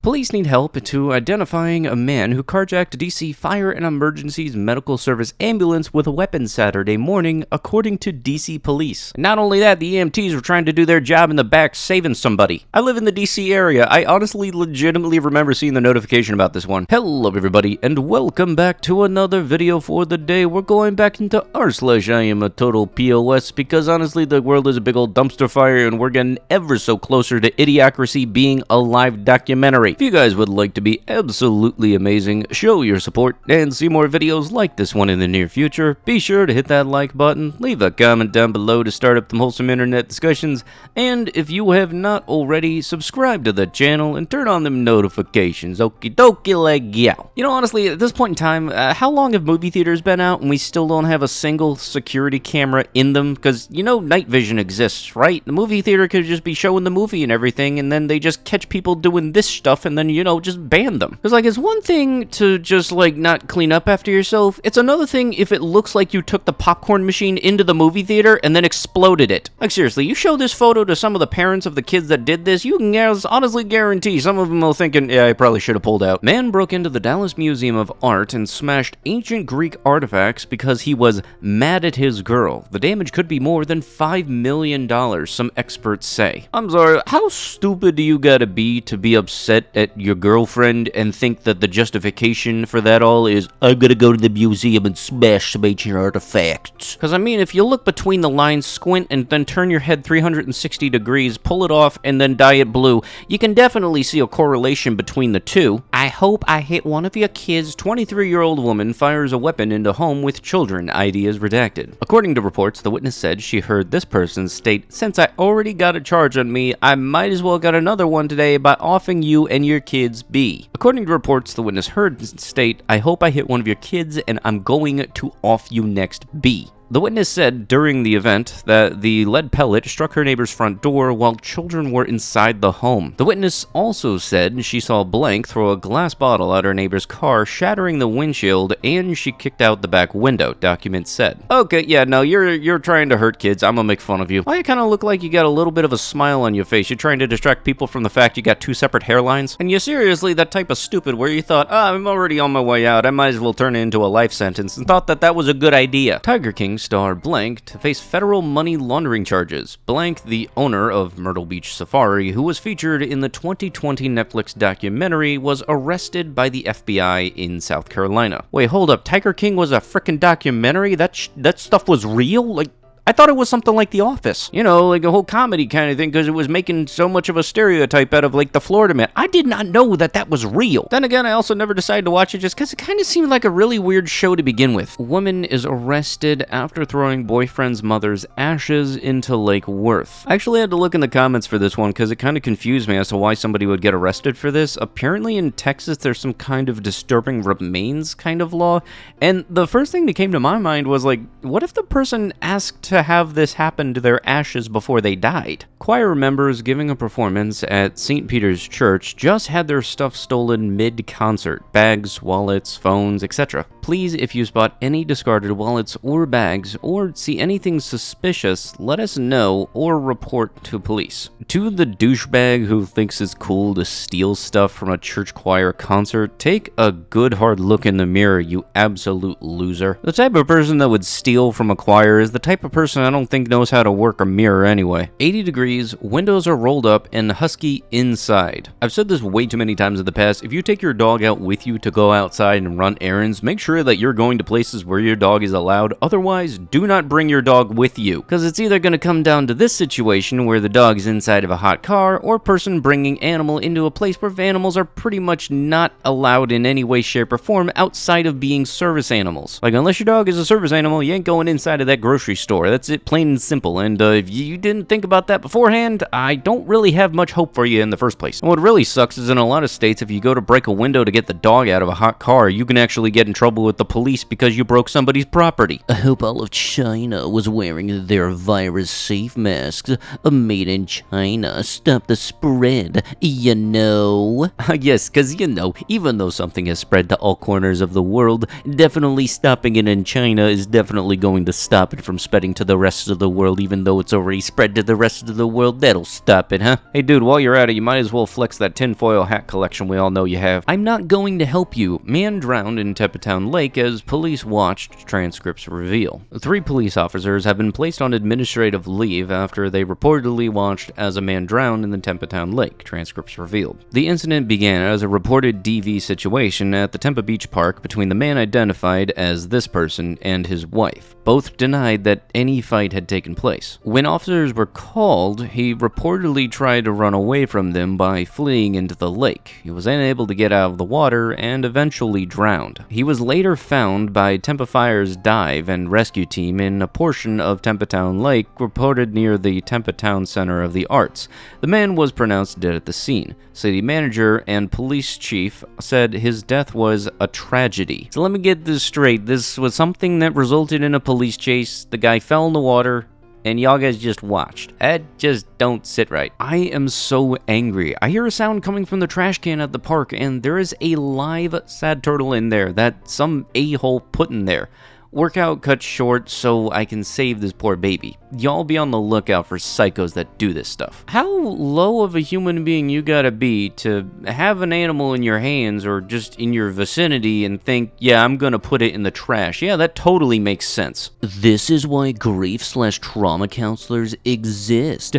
Police need help to identifying a man who carjacked a DC Fire and Emergencies Medical Service ambulance with a weapon Saturday morning, according to DC Police. And not only that, the EMTs were trying to do their job in the back saving somebody. I live in the DC area. I honestly legitimately remember seeing the notification about this one. Hello everybody, and welcome back to another video for the day. We're going back into r/iamatotalpos because honestly the world is a big old dumpster fire and we're getting ever so closer to Idiocracy being a live documentary. If you guys would like to be absolutely amazing, show your support, and see more videos like this one in the near future, be sure to hit that like button, leave a comment down below to start up some wholesome internet discussions, and if you have not already, subscribe to the channel and turn on them notifications. Okie dokie, like yow. You know, honestly, at this point in time, how long have movie theaters been out and we still don't have a single security camera in them? Because, you know, night vision exists, right? The movie theater could just be showing the movie and everything, and then they just catch people doing this stuff and then, you know, just ban them. Because, like, it's one thing to just, like, not clean up after yourself. It's another thing if it looks like you took the popcorn machine into the movie theater and then exploded it. Like, seriously, you show this photo to some of the parents of the kids that did this, you can honestly guarantee some of them will thinking, yeah, I probably should have pulled out. Man broke into the Dallas Museum of Art and smashed ancient Greek artifacts because he was mad at his girl. The damage could be more than $5 million, some experts say. I'm sorry, how stupid do you gotta be to be upset at your girlfriend and think that the justification for that all is, I'm gonna go to the museum and smash some ancient artifacts? Because, I mean, if you look between the lines, squint, and then turn your head 360 degrees, pull it off, and then dye it blue, you can definitely see a correlation between the two. I hope I hit one of your kids. 23-year-old woman fires a weapon into home with children. ID is redacted. According to reports, the witness said she heard this person state, since I already got a charge on me, I might as well get another one today by offing you and your kids B. According to reports, the witness heard state, I hope I hit one of your kids and I'm going to off you next B. The witness said during the event that the lead pellet struck her neighbor's front door while children were inside the home. The witness also said she saw Blank throw a glass bottle at her neighbor's car, shattering the windshield, and she kicked out the back window, documents said. Okay, yeah, no, you're trying to hurt kids. I'm gonna make fun of you. Why you kind of look like you got a little bit of a smile on your face? You're trying to distract people from the fact you got two separate hairlines? And you're seriously that type of stupid where you thought, I'm already on my way out, I might as well turn it into a life sentence, and thought that that was a good idea. Tiger King star Blank to face federal money laundering charges. Blank, the owner of Myrtle Beach Safari, who was featured in the 2020 Netflix documentary, was arrested by the FBI in South Carolina. Wait, hold up. Tiger King was a frickin' documentary? That stuff was real? Like, I thought it was something like The Office. You know, like a whole comedy kind of thing, because it was making so much of a stereotype out of, like, the Florida man. I did not know that that was real. Then again, I also never decided to watch it just because it kind of seemed like a really weird show to begin with. A woman is arrested after throwing boyfriend's mother's ashes into Lake Worth. I actually had to look in the comments for this one because it kind of confused me as to why somebody would get arrested for this. Apparently in Texas, there's some kind of disturbing remains kind of law. And the first thing that came to my mind was, like, what if the person asked to have this happen to their ashes before they died? Choir members giving a performance at St. Peter's Church just had their stuff stolen mid-concert. Bags, wallets, phones, etc. Please, if you spot any discarded wallets or bags or see anything suspicious, let us know or report to police. To the douchebag who thinks it's cool to steal stuff from a church choir concert, take a good hard look in the mirror, you absolute loser. The type of person that would steal from a choir is the type of person I don't think knows how to work a mirror anyway. 80 degrees, windows are rolled up, and husky inside. I've said this way too many times in the past. If you take your dog out with you to go outside and run errands, make sure that you're going to places where your dog is allowed. Otherwise, do not bring your dog with you. Because it's either going to come down to this situation where the dog is inside of a hot car, or person bringing animal into a place where animals are pretty much not allowed in any way, shape, or form outside of being service animals. Like, unless your dog is a service animal, you ain't going inside of that grocery store. That's it, plain and simple. And if you didn't think about that beforehand, I don't really have much hope for you in the first place. And what really sucks is in a lot of states, if you go to break a window to get the dog out of a hot car, you can actually get in trouble with the police because you broke somebody's property. I hope all of China was wearing their virus-safe masks. Made in China. Stop the spread, you know. Yes, because, you know, even though something has spread to all corners of the world, definitely stopping it in China is definitely going to stop it from spreading to the rest of the world, even though it's already spread to the rest of the world. That'll stop it, huh? Hey dude, while you're at it, you might as well flex that tinfoil hat collection we all know you have. I'm not going to help you. Man drowned in Town Lake as police watched, transcripts reveal. 3 police officers have been placed on administrative leave after they reportedly watched as a man drowned in the Town Lake, transcripts revealed. The incident began as a reported DV situation at the Tampa Beach Park between the man identified as this person and his wife. Both denied that any fight had taken place. When officers were called, he reportedly tried to run away from them by fleeing into the lake. He was unable to get out of the water and eventually drowned. He was later found by Tampa Fire's dive and rescue team in a portion of Town Lake reported near the Town Center of the Arts. The man was pronounced dead at the scene. City manager and police chief said his death was a tragedy. So let me get this straight. This was something that resulted in a police chase. The guy fell in the water, and y'all guys just watched. That just don't sit right. I am so angry. I hear a sound coming from the trash can at the park, and there is a live sad turtle in there that some a-hole put in there. Workout cut short so I can save this poor baby. Y'all be on the lookout for psychos that do this stuff. How low of a human being you gotta be to have an animal in your hands or just in your vicinity and think, yeah, I'm gonna put it in the trash? Yeah, that totally makes sense. This is why grief/trauma counselors exist.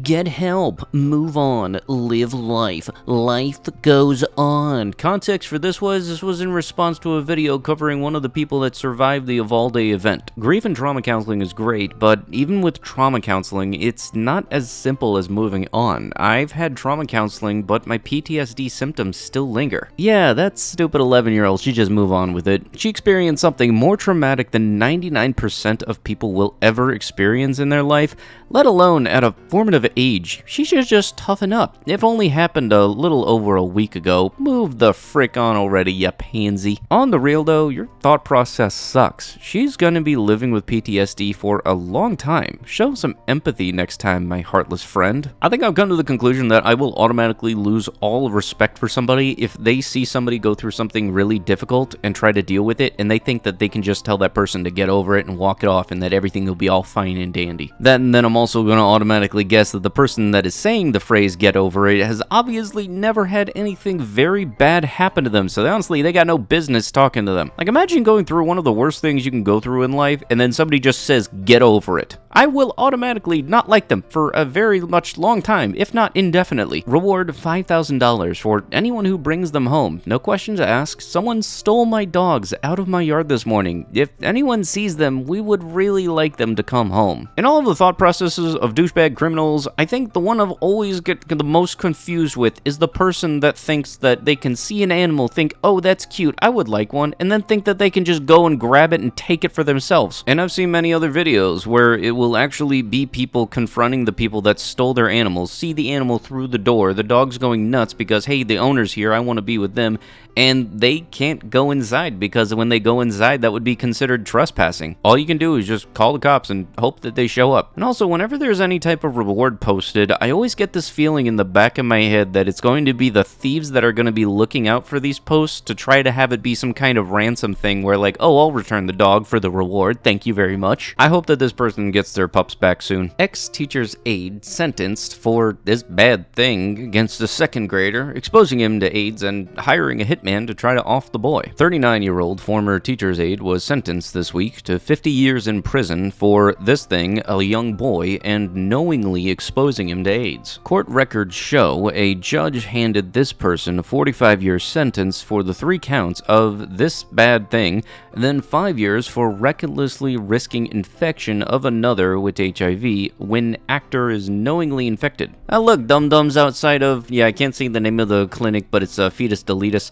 Get help, move on, live life. Life goes on. Context for this was in response to a video covering one of the people that survived the Uvalde event. Grief and trauma counseling is great, but even with trauma counseling, it's not as simple as moving on. I've had trauma counseling, but my PTSD symptoms still linger. Yeah, that stupid 11-year-old, she just move on with it. She experienced something more traumatic than 99% of people will ever experience in their life, let alone at a formative age. She should just toughen up. It only happened a little over a week ago. Move the frick on already, ya pansy. On the real though, your thought process sucks. She's gonna be living with PTSD for a long time. Show some empathy next time, my heartless friend. I think I've come to the conclusion that I will automatically lose all respect for somebody if they see somebody go through something really difficult and try to deal with it, and they think that they can just tell that person to get over it and walk it off and that everything will be all fine and dandy. Then I'm also gonna automatically guess that the person that is saying the phrase get over it has obviously never had anything very bad happen to them, so honestly, they got no business talking to them. Like, imagine going through one of the worst things you can go through in life, and then somebody just says, get over it. I will automatically not like them for a very much long time, if not indefinitely. Reward $5,000 for anyone who brings them home. No questions asked. Someone stole my dogs out of my yard this morning. If anyone sees them, we would really like them to come home. In all of the thought processes of douchebag criminals, I think the one I've always get the most confused with is the person that thinks that they can see an animal, think, oh, that's cute, I would like one, and then think that they can just go and grab it and take it for themselves. And I've seen many other videos where it will actually be people confronting the people that stole their animals, see the animal through the door, the dog's going nuts because, hey, the owner's here, I want to be with them, and they can't go inside because when they go inside, that would be considered trespassing. All you can do is just call the cops and hope that they show up. And also, whenever there's any type of reward posted, I always get this feeling in the back of my head that it's going to be the thieves that are going to be looking out for these posts to try to have it be some kind of ransom thing where like, oh, I'll return the dog for the reward, thank you very much. I hope that this person gets their pups back soon. Ex-teacher's aide sentenced for this bad thing against a second grader, exposing him to AIDS and hiring a hitman to try to off the boy. 39-year-old former teacher's aide was sentenced this week to 50 years in prison for this thing, a young boy, and knowingly exposing him to AIDS. Court records show a judge handed this person a 45-year sentence for the 3 counts of this bad thing, and then 5 years for recklessly risking infection of another with HIV when actor is knowingly infected. Look, dum-dums outside of, I can't say the name of the clinic, but it's Fetus Deletus.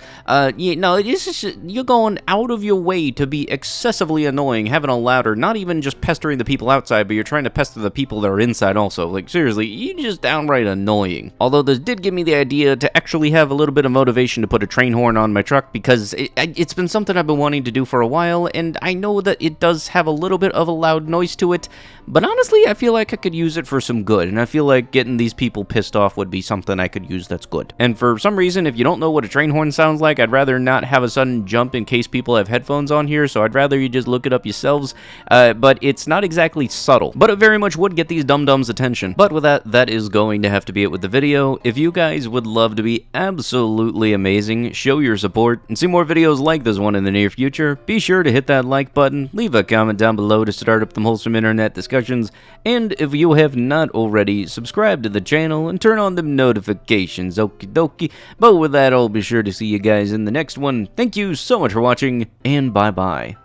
You're going out of your way to be excessively annoying, having a louder, not even just pestering the people outside, but you're trying to pester the people that are inside also. Like, seriously, you're just downright annoying. Although this did give me the idea to actually have a little bit of motivation to put a train horn on my truck, because it's been something I've been wanting to do for a while, and I know that it does have a little bit of a loud noise to it, but honestly, I feel like I could use it for some good, and I feel like getting these people pissed off would be something I could use that's good. And for some reason, if you don't know what a train horn sounds like, I'd rather not have a sudden jump in case people have headphones on here, so I'd rather you just look it up yourselves, but it's not exactly subtle, but it very much would get these dum-dums attention. But with that, that is going to have to be it with the video. If you guys would love to be absolutely amazing, show your support, and see more videos like this one in the near future, be sure to hit that like button, leave a comment down below to start up them wholesome internet discussions, and if you have not already, subscribe to the channel and turn on them notifications, okie dokie. But with that, I'll be sure to see you guys in the next one. Thank you so much for watching, and bye-bye.